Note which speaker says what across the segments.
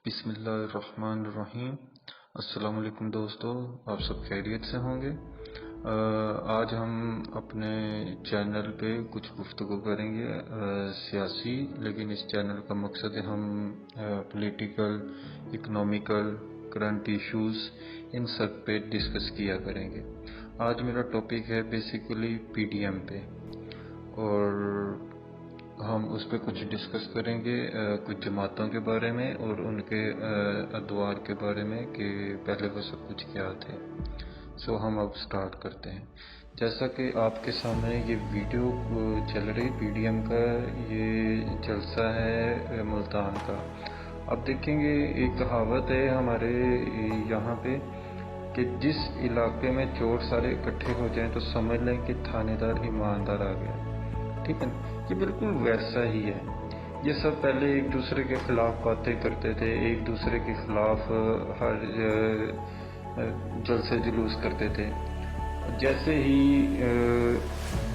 Speaker 1: بسم اللہ الرحمن الرحیم۔ السلام علیکم دوستو، آپ سب خیریت سے ہوں گے۔ آج ہم اپنے چینل پہ کچھ گفتگو کریں گے سیاسی، لیکن اس چینل کا مقصد ہے ہم پولیٹیکل، اکنامیکل، کرنٹ ایشوز ان سب پہ ڈسکس کیا کریں گے۔ آج میرا ٹاپک ہے بیسیکلی پی ڈی ایم پہ، اور ہم اس پہ کچھ ڈسکس کریں گے کچھ جماعتوں کے بارے میں اور ان کے ادوار کے بارے میں کہ پہلے وہ سب کچھ کیا تھے۔ ہم اب سٹارٹ کرتے ہیں۔ جیسا کہ آپ کے سامنے یہ ویڈیو چل رہی پی ڈی ایم کا، یہ جلسہ ہے ملتان کا۔ اب دیکھیں گے، ایک کہاوت ہے ہمارے یہاں پہ کہ جس علاقے میں چور سارے اکٹھے ہو جائیں تو سمجھ لیں کہ تھانے دار ایماندار آ گیا، ٹھیک ہے نا؟ یہ بالکل ویسا ہی ہے۔ یہ سب پہلے ایک دوسرے کے خلاف باتیں کرتے تھے، ایک دوسرے کے خلاف ہر جلسے جلوس کرتے تھے۔ جیسے ہی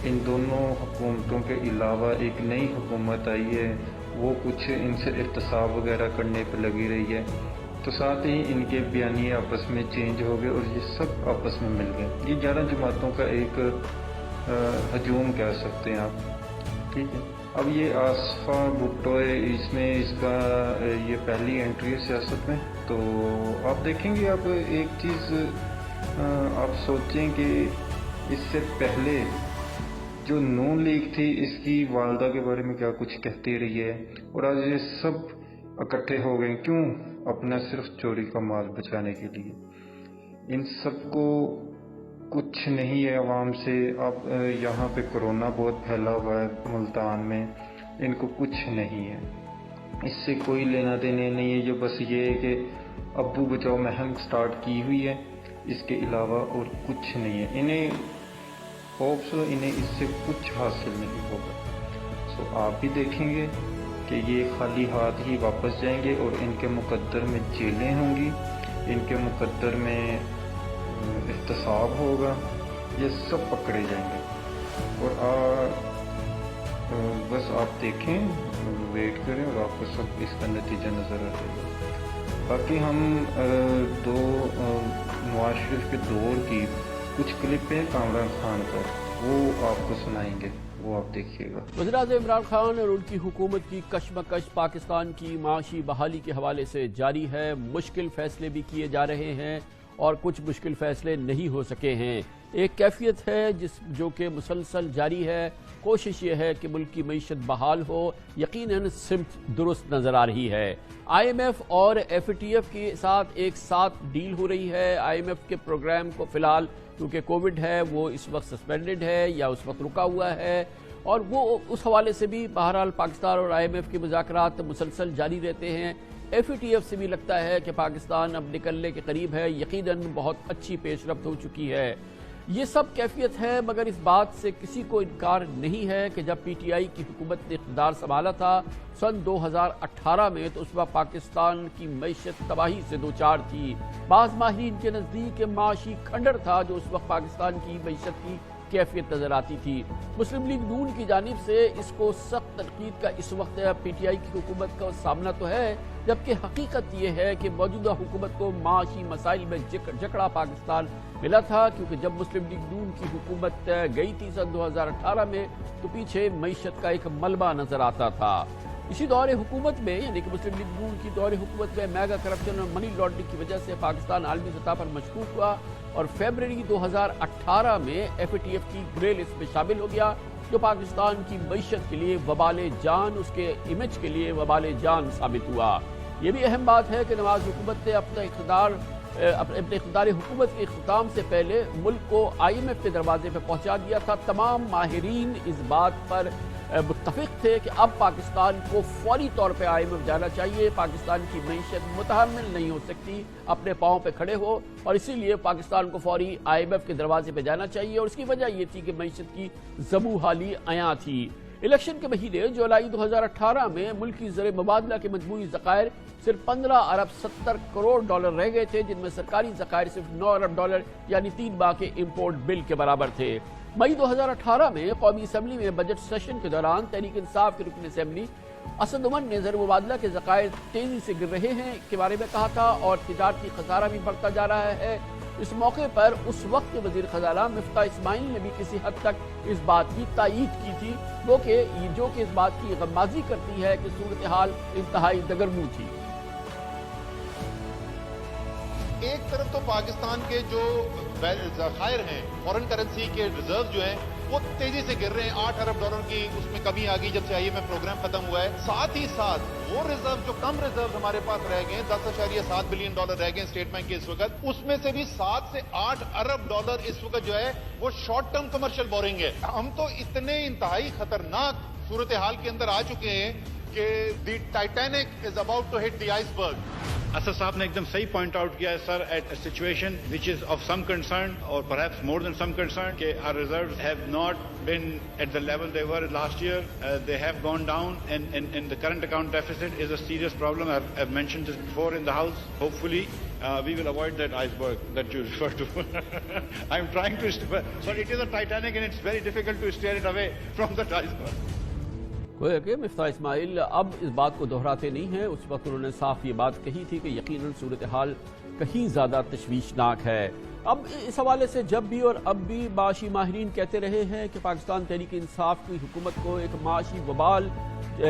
Speaker 1: ان دونوں حکومتوں کے علاوہ ایک نئی حکومت آئی ہے، وہ کچھ ان سے احتساب وغیرہ کرنے پہ لگی رہی ہے، تو ساتھ ہی ان کے بیانیے آپس میں چینج ہو گئے اور یہ سب آپس میں مل گئے۔ یہ 11 جماعتوں کا ایک ہجوم کہہ سکتے ہیں آپ، ٹھیک ہے۔ اب یہ آصفہ بھٹو ہے، اس کا یہ پہلی انٹری ہے سیاست میں۔ تو آپ دیکھیں گے، آپ ایک چیز آپ سوچیں کہ اس سے پہلے جو نون لیگ تھی، اس کی والدہ کے بارے میں کیا کچھ کہتی رہی ہے، اور آج یہ سب اکٹھے ہو گئے، کیوں؟ اپنا صرف چوری کا مال بچانے کے لیے۔ ان سب کو کچھ نہیں ہے عوام سے۔ اب یہاں پہ کرونا بہت پھیلا ہوا ہے ملتان میں، ان کو کچھ نہیں ہے، اس سے کوئی لینا دینے نہیں ہے۔ جو بس یہ ہے کہ ابو بچاؤ مہم سٹارٹ کی ہوئی ہے، اس کے علاوہ اور کچھ نہیں ہے۔ انہیں ہوپس انہیں اس سے کچھ حاصل نہیں ہوگا۔ آپ بھی دیکھیں گے کہ یہ خالی ہاتھ ہی واپس جائیں گے، اور ان کے مقدر میں جیلیں ہوں گی، ان کے مقدر میں احتساب ہوگا، یہ سب پکڑے جائیں گے۔ اور بس آپ دیکھیں، ویٹ کریں، اور آپ کو سب اس کا نتیجہ نظر آ جائے گا۔ باقی ہم نواز شریف کے دور کی کچھ کلپیں کامران خان پر، وہ آپ کو سنائیں گے، وہ آپ دیکھیے گا۔
Speaker 2: وزیراعظم عمران خان اور ان کی حکومت کی کشمکش پاکستان کی معاشی بحالی کے حوالے سے جاری ہے۔ مشکل فیصلے بھی کیے جا رہے ہیں اور کچھ مشکل فیصلے نہیں ہو سکے ہیں۔ ایک کیفیت ہے جو کہ مسلسل جاری ہے۔ کوشش یہ ہے کہ ملک کی معیشت بحال ہو، یقیناً سمت درست نظر آ رہی ہے۔ آئی ایم ایف اور ایف ٹی ایف کے ساتھ ایک ساتھ ڈیل ہو رہی ہے۔ آئی ایم ایف کے پروگرام کو فی الحال کیونکہ کووڈ ہے وہ اس وقت سسپینڈڈ ہے یا اس وقت رکا ہوا ہے، اور وہ اس حوالے سے بھی بہرحال پاکستان اور آئی ایم ایف کے مذاکرات مسلسل جاری رہتے ہیں۔ ایف ٹی ایف سے بھی لگتا ہے کہ پاکستان اب نکلنے کے قریب ہے، یقیناً بہت اچھی پیش رفت ہو چکی ہے۔ یہ سب کیفیت ہے، مگر اس بات سے کسی کو انکار نہیں ہے کہ جب پی ٹی آئی کی حکومت نے اقتدار سنبھالا تھا سن 2018 میں، تو اس وقت پاکستان کی معیشت تباہی سے دوچار تھی۔ بعض ماہرین کے نزدیک معاشی کھنڈر تھا جو اس وقت پاکستان کی معیشت کی کیفیت نظر آتی تھی۔ مسلم لیگ نون کی جانب سے اس کو سخت تنقید کا اس وقت پی ٹی آئی کی حکومت کا سامنا تو ہے، جبکہ حقیقت یہ ہے کہ موجودہ حکومت کو معاشی مسائل میں جکڑا پاکستان ملا تھا، کیونکہ جب مسلم لیگ نون کی حکومت گئی تھی سن 2018 میں تو پیچھے معیشت کا ایک ملبہ نظر آتا تھا۔ اسی دور حکومت میں، یعنی کہ مسلم لیگ نون کی دور حکومت میں، میگا کرپشن اور منی لانڈرنگ کی وجہ سے پاکستان عالمی سطح پر مشکوک ہوا، اور فیبرری 2018 میں ایف ٹی ایف کی گرے لسٹ میں شامل ہو گیا، جو پاکستان کی معیشت کے لیے وبال جان، اس کے امیج کے لیے وبال جان ثابت ہوا۔ یہ بھی اہم بات ہے کہ نواز حکومت نے اپنے اقتدار حکومت کے اختتام سے پہلے ملک کو آئی ایم ایف کے دروازے پہ پہنچا دیا تھا۔ تمام ماہرین اس بات پر متفق تھے کہ اب پاکستان کو فوری طور پہ آئی ایم ایف جانا چاہیے۔ پاکستان کی معیشت متحمل نہیں ہو سکتی، اپنے پاؤں پہ کھڑے ہو، اور اسی لیے پاکستان کو فوری آئی ایم ایف کے دروازے پہ جانا چاہیے، اور اس کی وجہ یہ تھی کہ معیشت کی زبوں حالی عیاں تھی۔ الیکشن کے مہینے جولائی 2018 میں ملکی زر مبادلہ کے مجموعی ذخائر صرف 15 ارب 70 کروڑ ڈالر رہ گئے تھے، جن میں سرکاری ذخائر صرف 9 ارب ڈالر یعنی 3 ماہ کے امپورٹ بل کے برابر تھے۔ مئی 2018 میں قومی اسمبلی میں بجٹ سیشن کے دوران تحریک انصاف کے رکن اسمبلی اسد عمر نے زر مبادلہ کے ذخائر تیزی سے گر رہے ہیں کے بارے میں کہا تھا اور تجارتی خسارہ بھی بڑھتا جا رہا ہے۔ اس موقع پر اس وقت کے وزیر خزانہ مفتاح اسماعیل نے بھی کسی حد تک اس بات کی تائید کی تھی، جو کہ اس بات کی غمازی کرتی ہے کہ صورتحال انتہائی دگرگوں تھی۔
Speaker 3: ایک طرف تو پاکستان کے جو ذخائر ہیں، فورن کرنسی کے ریزرو جو ہیں وہ تیزی سے گر رہے ہیں، 8 ارب ڈالر کی اس میں کمی آ گئی جب سے IMF پروگرام ختم ہوا ہے۔ ساتھ ہی ساتھ وہ ریزرو جو کم ریزرو ہمارے پاس رہ گئے ہیں، 10.7 بلین ڈالر رہ گئے ہیں اسٹیٹ بینک کے اس وقت، اس میں سے بھی 7 سے 8 ارب ڈالر اس وقت جو ہے وہ شارٹ ٹرم کمرشل بورنگ ہے۔ ہم تو اتنے انتہائی خطرناک صورتحال کے اندر آ چکے ہیں کہ the Titanic is about to hit the iceberg.
Speaker 4: Asad صاحب نے ایک دم صحیح پوائنٹ آؤٹ کیا ہے sir, at a situation which is of some concern اور perhaps more than some concern کہ our reserves have not been at the level they were last year. They have gone down and the current account deficit is a serious problem. I've mentioned this before in the House. Hopefully we will avoid that iceberg that you refer to. I'm trying to, but it is a Titanic and it's very difficult to steer it away from that iceberg.
Speaker 2: گویا کہ مفتاح اسماعیل اب اس بات کو دہراتے نہیں ہیں، اس وقت انہوں نے صاف یہ بات کہی تھی کہ یقیناً صورتحال کہیں زیادہ تشویشناک ہے۔ اب اس حوالے سے جب بھی اور اب بھی معاشی ماہرین کہتے رہے ہیں کہ پاکستان تحریک انصاف کی حکومت کو ایک معاشی وبال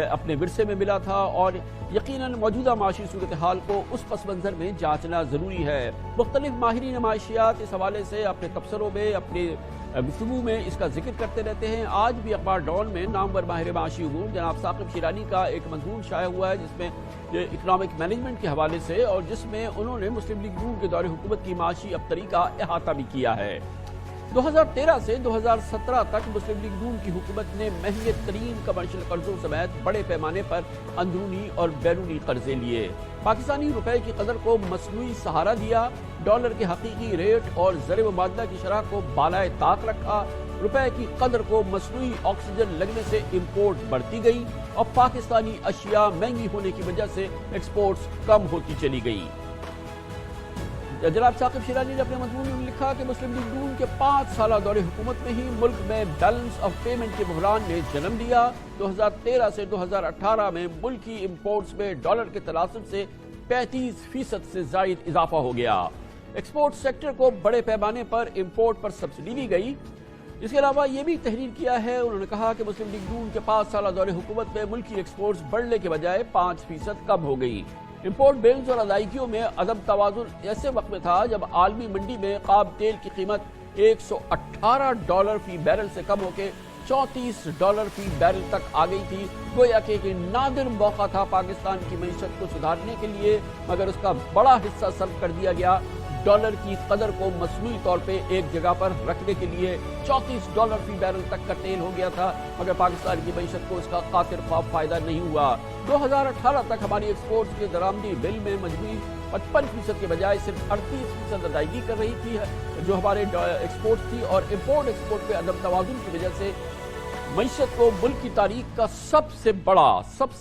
Speaker 2: اپنے ورثے میں ملا تھا اور یقیناً موجودہ معاشی صورتحال کو اس پس منظر میں جانچنا ضروری ہے۔ مختلف ماہرین معاشیات اس حوالے سے اپنے تبصروں میں، اپنے گفتگو میں اس کا ذکر کرتے رہتے ہیں۔ آج بھی اخبار ڈان میں نامور ماہر معاشی امور جناب ثاقب شیرانی کا ایک مضمون شائع ہوا ہے جس میں اکنامک مینجمنٹ کے حوالے سے اور جس میں انہوں نے مسلم لیگ نون کے دور حکومت کی معاشی ابتری کا احاطہ بھی کیا ہے۔ 2013 سے 2017 تک مسلم لیگ نون کی حکومت نے مہنگے ترین کمرشل قرضوں سمیت بڑے پیمانے پر اندرونی اور بیرونی قرضے لیے، پاکستانی روپے کی قدر کو مصنوعی سہارا دیا، ڈالر کے حقیقی ریٹ اور زر مبادلہ کی شرح کو بالائے طاق رکھا، روپے کی قدر کو مصنوعی آکسیجن لگنے سے امپورٹ بڑھتی گئی اور پاکستانی اشیاء مہنگی ہونے کی وجہ سے ایکسپورٹس کم ہوتی چلی گئی۔ جناب ثاقب شیرانی نے اپنے مضمون میں لکھا کہ مسلم لیگ نون کے 5 سالہ دور حکومت میں ہی ملک میں بیلنس آف پیمنٹ کے بحران نے جنم دیا۔ 2013 سے 2018 میں ملکی امپورٹس میں ڈالر کے تناسب سے 35% سے زائد اضافہ ہو گیا۔ ایکسپورٹ سیکٹر کو بڑے پیمانے پر امپورٹ پر سبسڈی دی گئی۔ اس کے علاوہ یہ بھی تحریر کیا ہے، انہوں نے کہا کہ مسلم لیگ نون کے 5 سالہ دور حکومت میں ملکی ایکسپورٹس بڑھنے کے بجائے 5% کم ہو گئی۔ امپورٹ بلز اور ادائیگیوں میں عدم توازن ایسے وقت میں تھا جب عالمی منڈی میں خام تیل کی قیمت $118 فی بیرل سے کم ہو کے $34 فی بیرل تک آ گئی تھی۔ گویا کہ ایک نادر موقع تھا پاکستان کی معیشت کو سدھارنے کے لیے، مگر اس کا بڑا حصہ صرف کر دیا گیا ڈالر کی قدر کو مصنوعی طور پہ ایک جگہ پر رکھنے کے لیے۔ $34 فی بیرل تک کا تیل ہو گیا تھا، مگر پاکستان کی معیشت کو اس کا قاطر خواب فائدہ نہیں ہوا۔ 2018 تک ہماری ایکسپورٹس کے درآمدی بل میں مجموعی 55% کے بجائے صرف 38% ادائیگی کر رہی تھی جو ہمارے ایکسپورٹس تھی، اور امپورٹ ایکسپورٹ پہ عدم توازن کی وجہ سے معیشت کو ملک کی تاریخ کا سب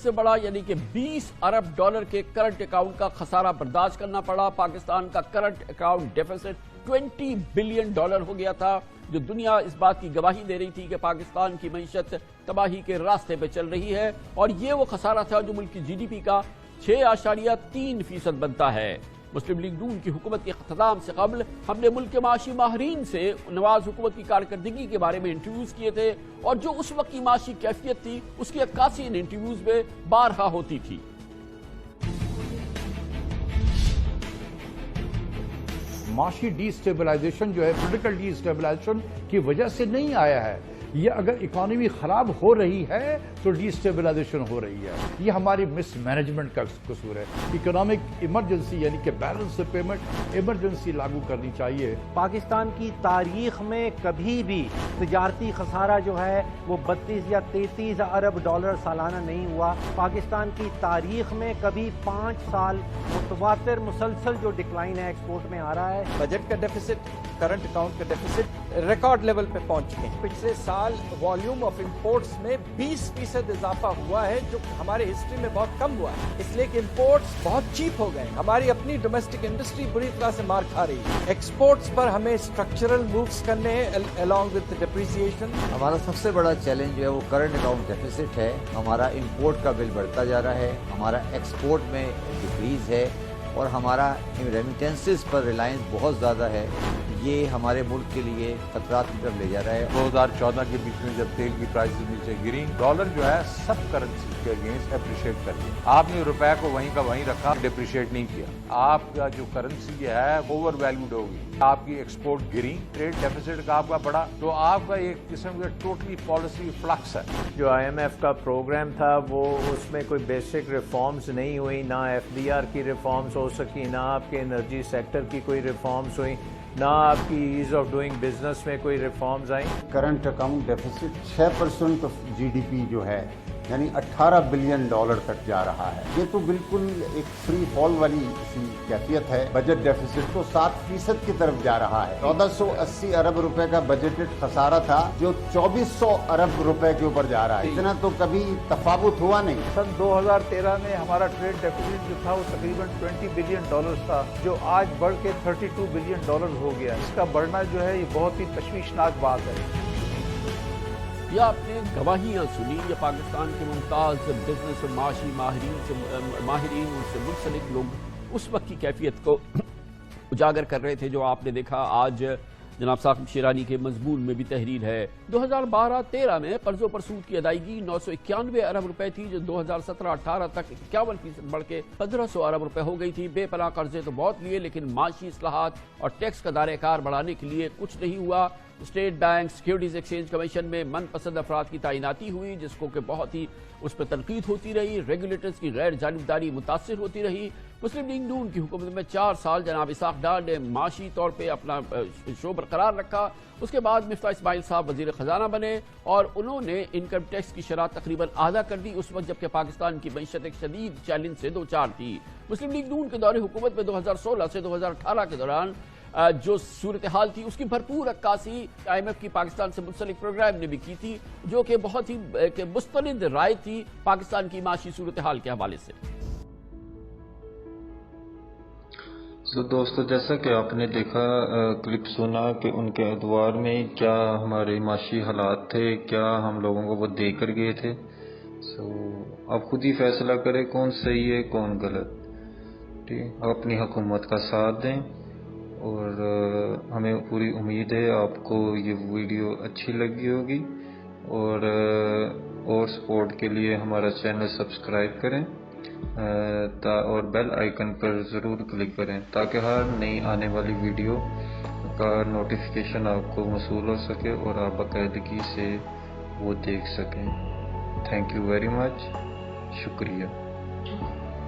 Speaker 2: سے بڑا یعنی کہ $20 ارب کے کرنٹ اکاؤنٹ کا خسارہ برداشت کرنا پڑا۔ پاکستان کا کرنٹ اکاؤنٹ ڈیفیسٹ $20 بلین ہو گیا تھا، جو دنیا اس بات کی گواہی دے رہی تھی کہ پاکستان کی معیشت تباہی کے راستے پہ چل رہی ہے، اور یہ وہ خسارہ تھا جو ملک کی GDP کا 6.3% بنتا ہے۔ مسلم لیگ نون کی حکومت کے اختتام سے قبل ہم نے ملک کے معاشی ماہرین سے نواز حکومت کی کارکردگی کے بارے میں انٹرویوز کیے تھے، اور جو اس وقت کی معاشی کیفیت تھی اس کی عکاسی ان انٹرویوز میں بارہا ہوتی تھی۔
Speaker 5: معاشی ڈی اسٹیبلائزیشن جو ہے پولیٹیکل ڈی اسٹیبلائزیشن کی وجہ سے نہیں آیا ہے، یہ اگر اکانومی خراب ہو رہی ہے تو ڈی اسٹیبلائزیشن ہو رہی ہے، یہ ہماری مس مینجمنٹ کا قصور ہے۔ اکنامک ایمرجنسی یعنی کہ بیلنس پیمنٹ ایمرجنسی لاگو کرنی چاہیے۔
Speaker 6: پاکستان کی تاریخ میں کبھی بھی تجارتی خسارہ جو ہے وہ 32 یا 33 ارب ڈالر سالانہ نہیں ہوا۔ پاکستان کی تاریخ میں کبھی 5 سال متواتر مسلسل جو ڈکلائن ہے ایکسپورٹ میں آ رہا ہے۔
Speaker 7: بجٹ کا ڈیفیسٹ، کرنٹ اکاؤنٹ کا ڈیفیسٹ ریکارڈ لیول پہ پہنچ چکے ہیں. پچھلے سال والیوم آف امپورٹس میں 20% اضافہ ہوا ہے جو ہمارے ہسٹری میں بہت کم ہوا ہے, اس لیے کہ امپورٹس بہت چیپ ہو گئے. ہماری اپنی ڈومیسٹک انڈسٹری بری طرح سے مار کھا رہی ہے. ایکسپورٹس پر ہمیں اسٹرکچرل مووز کرنے ہیں along with ڈپریسیشن.
Speaker 8: ہمارا سب سے بڑا چیلنج جو ہے وہ کرنٹ اکاؤنٹ ڈیفیسٹ ہے. ہمارا امپورٹ کا بل بڑھتا جا رہا ہے, ہمارا ایکسپورٹ میں ڈکریز ہے, اور ہمارا ریمیٹنسز پر ریلائنس بہت زیادہ ہے. یہ ہمارے ملک کے لیے خطرات کی طرف لے جا رہا ہے.
Speaker 9: 2014 کے بیچ میں جب تیل کی پرائسز نیچے گری, ڈالر جو ہے سب کرنسی کے اگینسٹ اپریشیٹ کر لیا. آپ نے روپے کو وہیں کا وہیں رکھا, ڈپریشیٹ نہیں کیا. آپ کا جو کرنسی ہے اوور ویلیوڈ ہوگی, آپ کی ایکسپورٹ گری, ٹریڈ ڈیفیسٹ کا آپ کا بڑا, تو آپ کا ایک قسم کا ٹوٹلی پالیسی فلکس ہے.
Speaker 7: جو IMF کا پروگرام تھا وہ اس میں کوئی بیسک ریفارمز نہیں ہوئی, نہ FDR کی ریفارمز ہو سکی, نہ آپ کے انرجی سیکٹر کی کوئی ریفارمز ہوئی, نہ آپ کی ایز آف ڈوئنگ بزنس میں کوئی ریفارمز آئیں.
Speaker 10: Current account deficit 6% of GDP جو ہے یعنی $18 بلین تک جا رہا ہے. یہ تو بالکل ایک فری فال والی سی کیفیت ہے. بجٹ ڈیفیسٹ تو 7% کی طرف جا رہا ہے. 1480 ارب روپے کا بجٹڈ خسارہ تھا جو 2400 ارب روپے کے اوپر جا رہا ہے. اتنا تو کبھی تفاوت ہوا نہیں.
Speaker 5: سن 2013 میں ہمارا ٹریڈ ڈیفیسٹ جو تھا وہ تقریباً $20 بلین تھا, جو آج بڑھ کے $32 بلین ہو گیا. اس کا بڑھنا جو ہے یہ بہت ہی تشویشناک بات ہے.
Speaker 2: یہ آپ نے گواہیاں سنی, یہ پاکستان کے ممتاز بزنس معاشی ماہرین سے منسلک لوگ اس وقت کی کیفیت کو اجاگر کر رہے تھے جو آپ نے دیکھا آج جناب ثاقب شیرانی کے مضمون میں بھی تحریر ہے. 2012-13 میں قرضوں پر سود کی ادائیگی 991 ارب روپے تھی, جو 2017-18 تک 51% بڑھ کے 1500 ارب روپے ہو گئی تھی. بے پناہ قرضے تو بہت لیے لیکن معاشی اصلاحات اور ٹیکس کا دائرہ کار بڑھانے کے لیے کچھ نہیں ہوا. State bank securities exchange commission میں من پسند افراد کی تعیناتی ہوئی جس کو کہ بہت ہی اس پر تنقید ہوتی رہی. ریگولیٹرز کی غیر جانبداری متاثر ہوتی رہی. مسلم لیگ نون کی حکومت میں 4 سال جناب اسحاق ڈار نے معاشی طور پہ اپنا شو برقرار رکھا. اس کے بعد مفتاح اسماعیل صاحب وزیر خزانہ بنے اور انہوں نے انکم ٹیکس کی شرح تقریباً آدھا کر دی اس وقت جبکہ پاکستان کی معیشت ایک شدید چیلنج سے دوچار تھی. مسلم لیگ نون کے دور حکومت میں 2016 سے 2018 کے دوران جو صورتحال تھی اس کی بھرپور عکاسی IMF کی پاکستان سے منسلک پروگرام نے بھی کی تھی, جو کہ بہت ہی مستند رائے تھی پاکستان کی معاشی صورتحال کے حوالے سے.
Speaker 1: تو دوستو, جیسا کہ آپ نے دیکھا کلپ سنا کہ ان کے ادوار میں کیا ہمارے معاشی حالات تھے, کیا ہم لوگوں کو وہ دے کر گئے تھے. آپ خود ہی فیصلہ کریں کون صحیح ہے کون غلط. ٹھیک, اپنی حکومت کا ساتھ دیں اور ہمیں پوری امید ہے آپ کو یہ ویڈیو اچھی لگی ہوگی. اور سپورٹ کے لیے ہمارا چینل سبسکرائب کریں اور بیل آئیکن پر ضرور کلک کریں تاکہ ہر نئی آنے والی ویڈیو کا نوٹیفیکیشن آپ کو موصول ہو سکے اور آپ باقاعدگی سے وہ دیکھ سکیں. Thank you very much. شکریہ.